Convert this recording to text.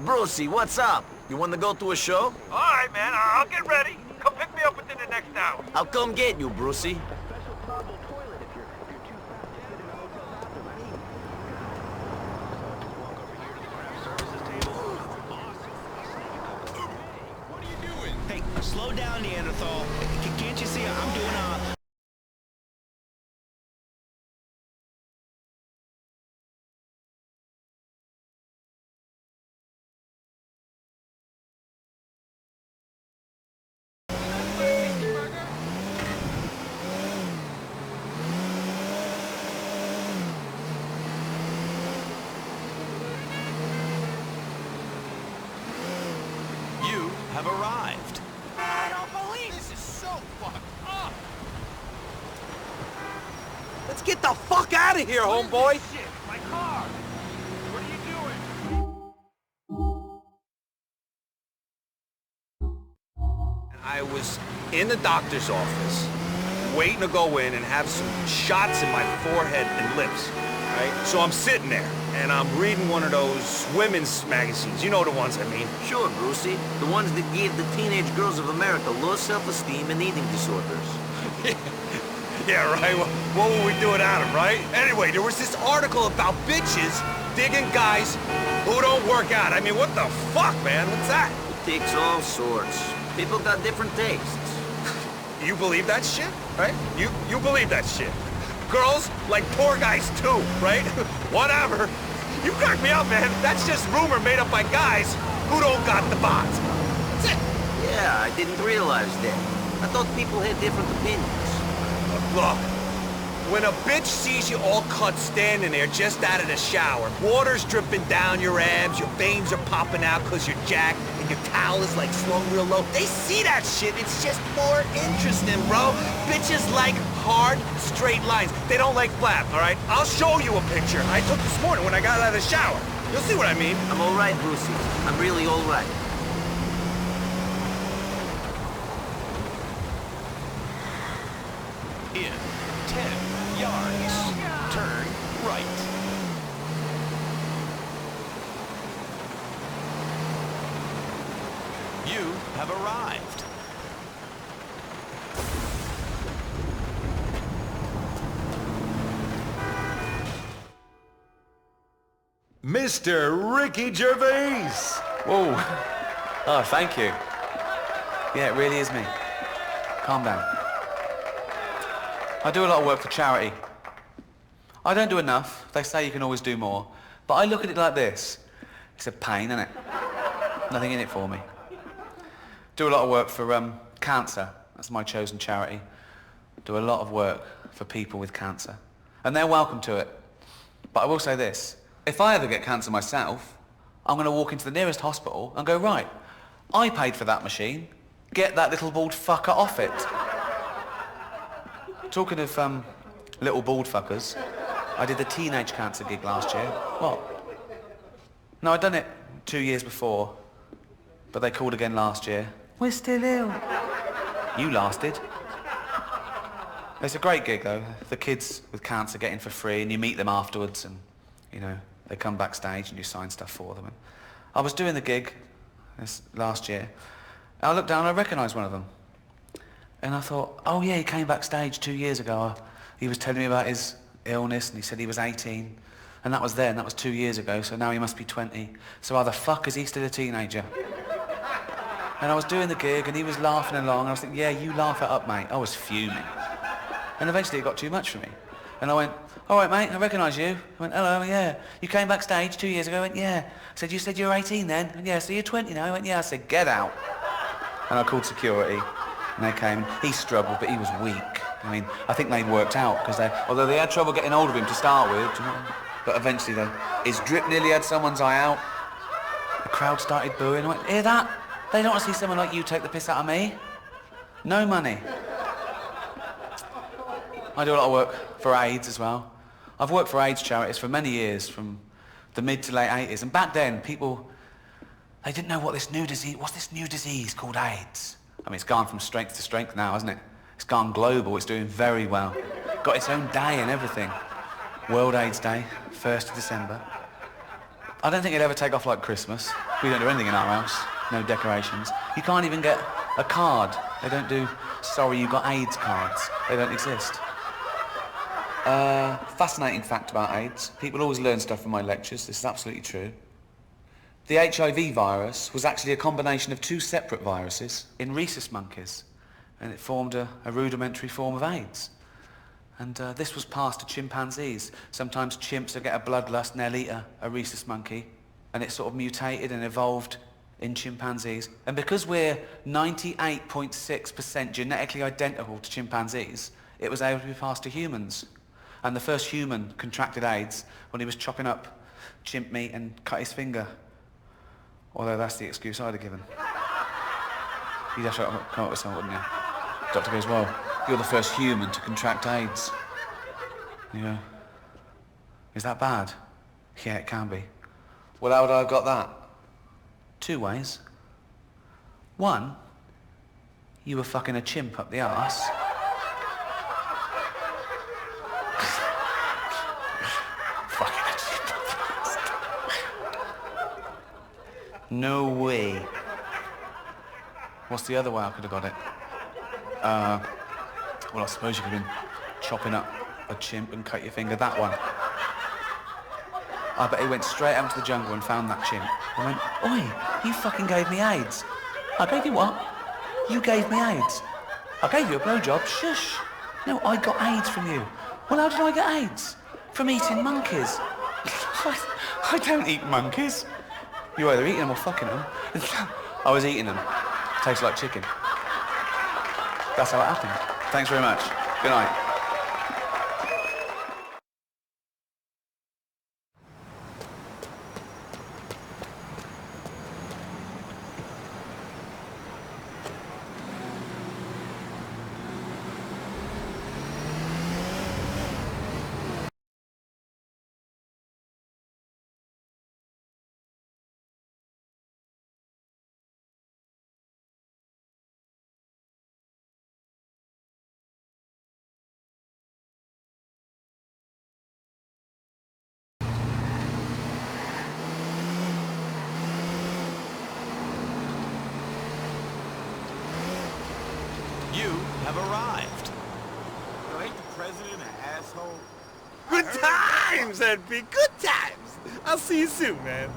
Brucey, what's up? You want to go to a show? All right, man. I'll get ready. Come pick me up within the next hour. I'll come get you, Brucey. Hey, slow down, Neanderthal. Can't you see I'm doing You have arrived. I don't believe this is so fucked up. Let's get the fuck out of here, homeboy! Shit, my car. What are you doing? I was in the doctor's office, waiting to go in and have some shots in my forehead and lips, right? So I'm sitting there, and I'm reading one of those women's magazines. You know the ones I mean. Sure, Brucey. The ones that give the teenage girls of America low self-esteem and eating disorders. Yeah, right. What would we do without them, right? Anyway, there was this article about bitches digging guys who don't work out. I mean, what the fuck, man? What's that? It takes all sorts. People got different tastes. You believe that shit, right? You believe that shit. Girls like poor guys too, right? Whatever. You crack me up, man. That's just rumor made up by guys who don't got the bonds. That's it. Yeah, I didn't realize that. I thought people had different opinions. Look, when a bitch sees you all cut standing there just out of the shower, water's dripping down your abs, your veins are popping out because you're jacked, and your towel is like slung real low, they see that shit. It's just more interesting, bro. Bitches like hard, straight lines. They don't like flap, all right? I'll show you a picture I took this morning when I got out of the shower. You'll see what I mean. I'm all right, Brucey. I'm really all right. in 10 yards. Turn right. You have arrived. Mr. Ricky Gervais! Whoa. Oh, thank you. Yeah, it really is me. Calm down. I do a lot of work for charity. I don't do enough. They say you can always do more. But I look at it like this. It's a pain, isn't it? Nothing in it for me. Do a lot of work for cancer. That's my chosen charity. Do a lot of work for people with cancer. And they're welcome to it. But I will say this. If I ever get cancer myself, I'm going to walk into the nearest hospital and go, right, I paid for that machine. Get that little bald fucker off it. Talking of little bald fuckers, I did the teenage cancer gig last year. What? No, I'd done it 2 years before, but they called again last year. We're still ill. You lasted. It's a great gig, though. The kids with cancer get in for free, and you meet them afterwards, and, you know, they come backstage and you sign stuff for them. And I was doing the gig this last year. I looked down and I recognised one of them. And I thought, oh yeah, he came backstage 2 years ago. He was telling me about his illness and he said he was 18. And that was then, that was 2 years ago, so now he must be 20. So how the fuck is he still a teenager? And I was doing the gig and he was laughing along and I was thinking, yeah, you laugh it up, mate. I was fuming. And eventually it got too much for me. And I went, all right, mate, I recognise you. I went, hello, yeah. You came backstage 2 years ago? I went, yeah. I said, you said you were 18 then? I went, yeah, so you're 20 now? I went, yeah. I said, get out. And I called security. And they came, and he struggled, but he was weak. I mean, I think they'd worked out, because although they had trouble getting hold of him to start with, you know, but eventually his drip nearly had someone's eye out. The crowd started booing. I went, hear that? They don't want to see someone like you take the piss out of me. No money. I do a lot of work for AIDS as well. I've worked for AIDS charities for many years, from the mid to late 80s, and back then, people, they didn't know what's this new disease called AIDS? I mean, it's gone from strength to strength now, hasn't it? It's gone global, it's doing very well. Got its own day and everything. World AIDS Day, 1st of December. I don't think it'll ever take off like Christmas. We don't do anything in our house. No decorations. You can't even get a card. They don't do, sorry, you got AIDS cards. They don't exist. Fascinating fact about AIDS. People always learn stuff from my lectures. This is absolutely true. The HIV virus was actually a combination of two separate viruses in rhesus monkeys, and it formed a rudimentary form of AIDS. And this was passed to chimpanzees. Sometimes chimps will get a bloodlust and they'll eat a rhesus monkey, and it sort of mutated and evolved in chimpanzees. And because we're 98.6% genetically identical to chimpanzees, it was able to be passed to humans. And the first human contracted AIDS when he was chopping up chimp meat and cut his finger. Although that's the excuse I'd have given. You'd have to come up with something, wouldn't you? The doctor goes, well, you're the first human to contract AIDS. You go, is that bad? Yeah, it can be. Well, how would I have got that? Two ways. One, you were fucking a chimp up the arse. No way. What's the other way I could have got it? Well, I suppose you could have been chopping up a chimp and cut your finger, that one. I bet he went straight out into the jungle and found that chimp and went, oi, you fucking gave me AIDS. I gave you what? You gave me AIDS. I gave you a blowjob, shush. No, I got AIDS from you. Well, how did I get AIDS? From eating monkeys. I don't eat monkeys. You're either eating them or fucking them. I was eating them. Tastes like chicken. That's how it happened. Thanks very much. Good night. You have arrived. Ain't the president an asshole? Good times, NP, good times. I'll see you soon, man.